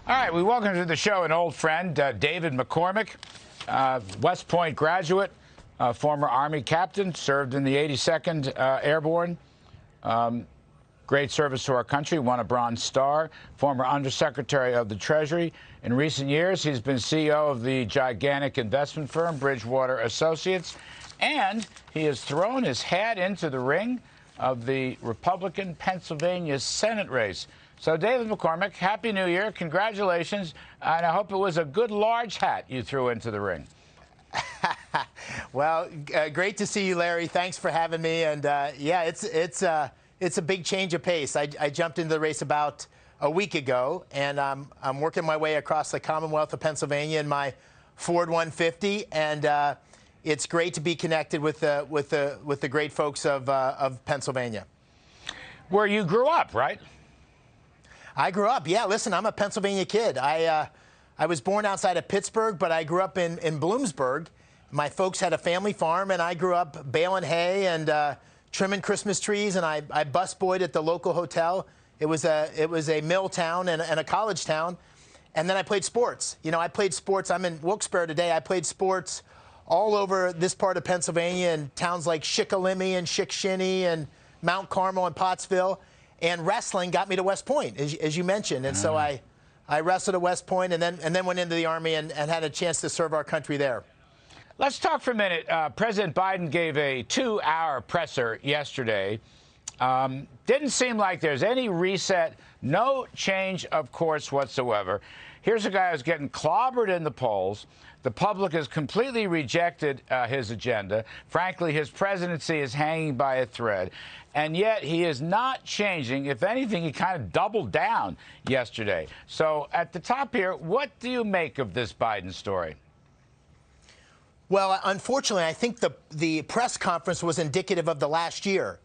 All right, we welcome to the show an old friend, David McCormick, West Point graduate, former Army captain, served in the 82nd Airborne. Great service to our country, won a Bronze Star, former Undersecretary of the Treasury. In recent years, he's been CEO of the gigantic investment firm Bridgewater Associates, and he has thrown his hat into the ring of the Republican Pennsylvania Senate race. So, David McCormick, Happy New Year. Congratulations. And I hope it was a good large hat you threw into the ring. Well, great to see you, Larry. Thanks for having me. And yeah, it's a big change of pace. I jumped into the race about a week ago, and I'm working my way across the Commonwealth of Pennsylvania in my Ford 150, and it's great to be connected with the great folks of Pennsylvania. Where you grew up, right? I grew up, yeah. Listen, I'm a Pennsylvania kid. I was born outside of Pittsburgh, but I grew up in Bloomsburg. My folks had a family farm, and I grew up baling hay and trimming Christmas trees, and I busboyed at the local hotel. It was a mill town and a college town, and then I played sports. You know, I played sports. I'm in Wilkes-Barre today. I played sports all over this part of Pennsylvania in towns like Shikellamy and Chickasha and Mount Carmel and Pottsville. And wrestling got me to West Point, as you mentioned. And so I wrestled at West Point and then went into the Army and had a chance to serve our country there. Let's talk for a minute. President Biden gave a 2-hour presser yesterday. Didn't seem like there's any reset, no change of course whatsoever. Here's a guy who's getting clobbered in the polls. The public has completely rejected his agenda. Frankly, his presidency is hanging by a thread. And yet he is not changing. If anything, he kind of doubled down yesterday. So at the top here, what do you make of this Biden story? Well, unfortunately, I think the press conference was indicative of the last year.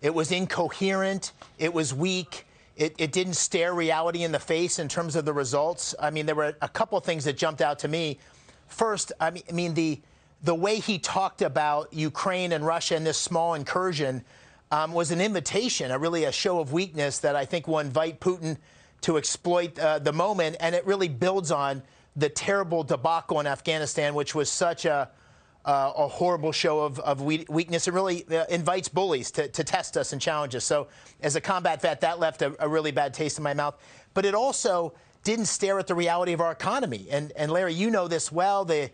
It was incoherent. It was weak. It didn't stare reality in the face in terms of the results. I mean, there were a couple of things that jumped out to me. First, I mean the way he talked about Ukraine and Russia and this small incursion was an invitation, really a show of weakness that I think will invite Putin to exploit the moment. And it really builds on the terrible debacle in Afghanistan, which was such a horrible show of weakness. It really invites bullies to test us and challenge us. So as a combat vet, that left a really bad taste in my mouth. But it also didn't stare at the reality of our economy. And Larry, you know this well, the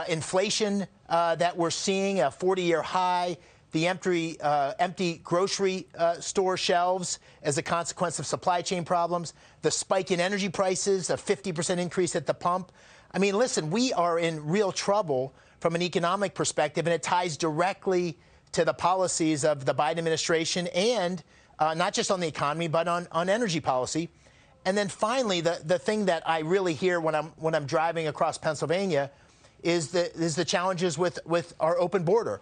inflation that we're seeing, a 40-year high, the empty grocery store shelves as a consequence of supply chain problems, the spike in energy prices, a 50% increase at the pump. I mean, listen, we are in real trouble from an economic perspective, and it ties directly to the policies of the Biden administration and not just on the economy, but on energy policy. And then finally, the thing that I really hear when I'm driving across Pennsylvania is the challenges with our open border.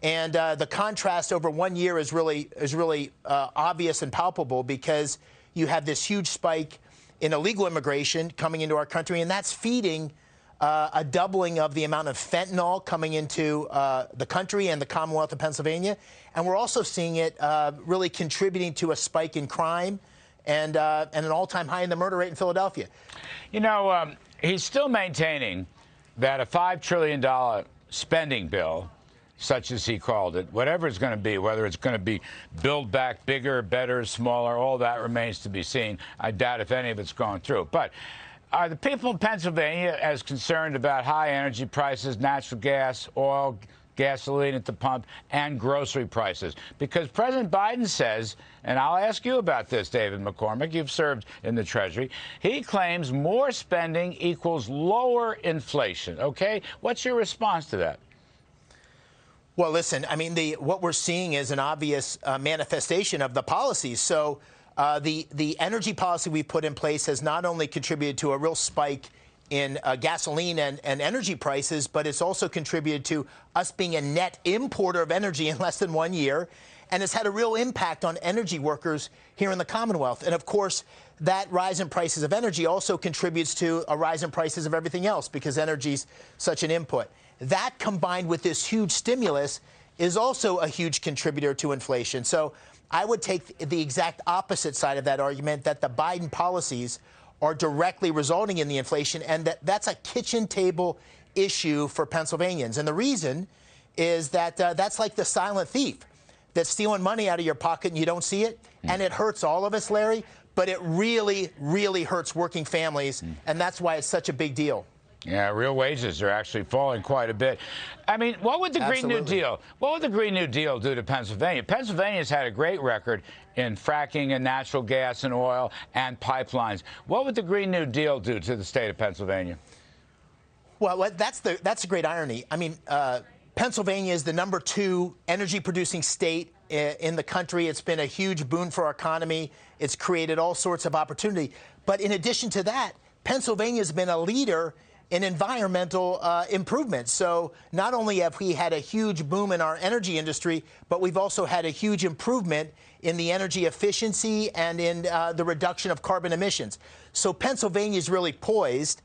And the contrast over 1 year is really obvious and palpable because you have this huge spike in illegal immigration coming into our country, and that's feeding a doubling of the amount of fentanyl coming into the country and the Commonwealth of Pennsylvania. And we're also seeing it really contributing to a spike in crime and an all-time high in the murder rate in Philadelphia. You know, he's still maintaining that a $5 trillion spending bill, such as he called it, whatever it's going to be, whether it's going to be build back bigger, better, smaller, all that remains to be seen. I doubt if any of it's going through. But are the people in Pennsylvania as concerned about high energy prices, natural gas, oil, gasoline at the pump, and grocery prices? Because President Biden says, and I'll ask you about this, David McCormick, you've served in the Treasury, he claims more spending equals lower inflation. Okay? What's your response to that? Well, listen, I mean, what we're seeing is an obvious manifestation of the policies. So the energy policy we put in place has not only contributed to a real spike in gasoline and energy prices, but it's also contributed to us being a net importer of energy in less than 1 year. And it's had a real impact on energy workers here in the Commonwealth. And of course, that rise in prices of energy also contributes to a rise in prices of everything else because energy is such an input. That combined with this huge stimulus is also a huge contributor to inflation. So I would take the exact opposite side of that argument, that the Biden policies are directly resulting in the inflation, and that's a kitchen table issue for Pennsylvanians. And the reason is that that's like the silent thief that's stealing money out of your pocket and you don't see it. And it hurts all of us, Larry, but it really, really hurts working families. And that's why it's such a big deal. Yeah, real wages are actually falling quite a bit. I mean, what would the Green New Deal? What would the Green New Deal do to Pennsylvania? Pennsylvania's had a great record in fracking and natural gas and oil and pipelines. What would the Green New Deal do to the state of Pennsylvania? Well, that's a great irony. I mean, Pennsylvania is the #2 energy-producing state in the country. It's been a huge boon for our economy. It's created all sorts of opportunity. But in addition to that, Pennsylvania has been a leader in environmental improvements. So not only have we had a huge boom in our energy industry, but we've also had a huge improvement in the energy efficiency and in the reduction of carbon emissions. So Pennsylvania is really poised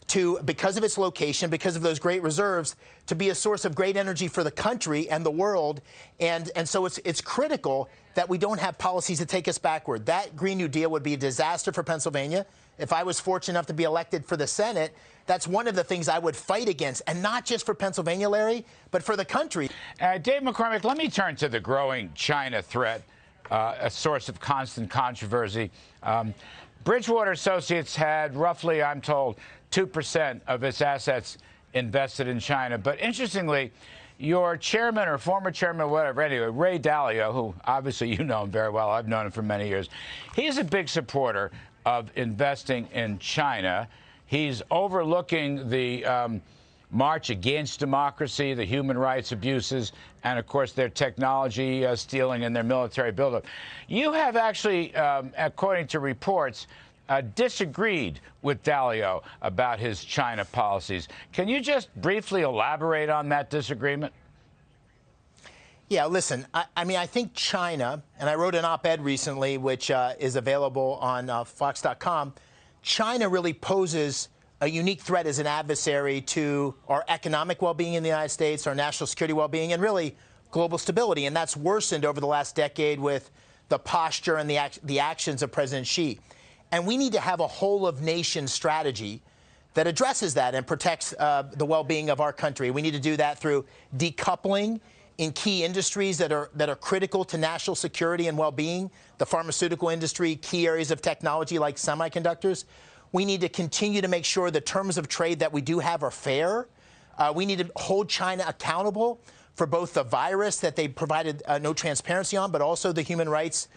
to, because of its location, because of those great reserves, to be a source of great energy for the country and the world. And so it's critical that we don't have policies that take us backward. That Green New Deal would be a disaster for Pennsylvania. If I was fortunate enough to be elected for the Senate, that's one of the things I would fight against, and not just for Pennsylvania, Larry, but for the country. Dave McCormick, let me turn to the growing China threat, a source of constant controversy. Bridgewater Associates had roughly, I'm told, 2% of its assets invested in China. But interestingly, your chairman or former chairman or whatever, anyway, Ray Dalio, who obviously you know him very well, I've known him for many years, he's a big supporter of investing in China. He's overlooking the march against democracy, the human rights abuses, and, of course, their technology stealing and their military buildup. You have actually, according to reports, disagreed with Dalio about his China policies. Can you just briefly elaborate on that disagreement? Yeah, listen, I mean, I think China, and I wrote an op-ed recently, which is available on Fox.com, China really poses a unique threat as an adversary to our economic well-being in the United States, our national security well-being, and really global stability. And that's worsened over the last decade with the posture and the actions of President Xi. And we need to have a whole-of-nation strategy that addresses that and protects the well-being of our country. We need to do that through decoupling in key industries that are critical to national security and well-being, the pharmaceutical industry, key areas of technology like semiconductors. We need to continue to make sure the terms of trade that we do have are fair. We need to hold China accountable for both the virus that they provided no transparency on, but also the human rights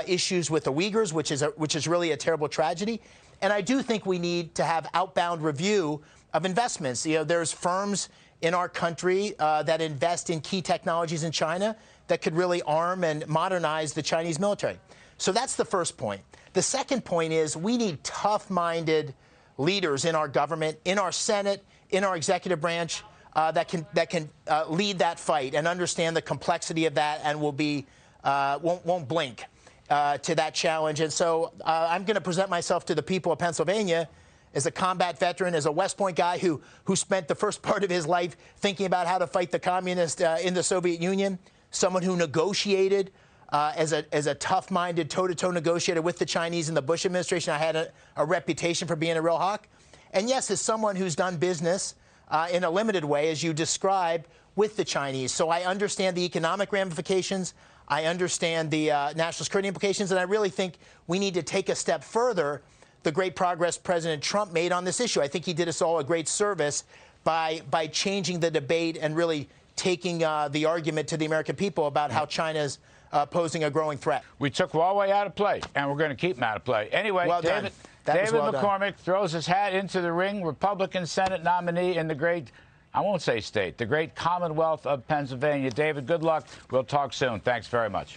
issues with the Uyghurs, which is really a terrible tragedy. And I do think we need to have outbound review of investments. You know, there's firms in our country that invest in key technologies in China that could really arm and modernize the Chinese military. So that's the first point. The second point is we need tough-minded leaders in our government, in our Senate, in our executive branch that can lead that fight and understand the complexity of that and will be won't blink to that challenge. And so I'm going to present myself to the people of Pennsylvania as a combat veteran, as a West Point guy who spent the first part of his life thinking about how to fight the communists in the Soviet Union, someone who negotiated as a tough-minded, toe-to-toe negotiator with the Chinese in the Bush administration. I had a reputation for being a real hawk. And yes, as someone who's done business in a limited way, as you described, with the Chinese. So I understand the economic ramifications. I understand the national security implications. And I really think we need to take a step further the great progress President Trump made on this issue. I think he did us all a great service by changing the debate and really taking the argument to the American people about how China's posing a growing threat. We took Huawei out of play, and we're going to keep him out of play. Anyway, well David McCormick throws his hat into the ring, Republican Senate nominee in the great, I won't say state, the great Commonwealth of Pennsylvania. David, good luck. We'll talk soon. Thanks very much.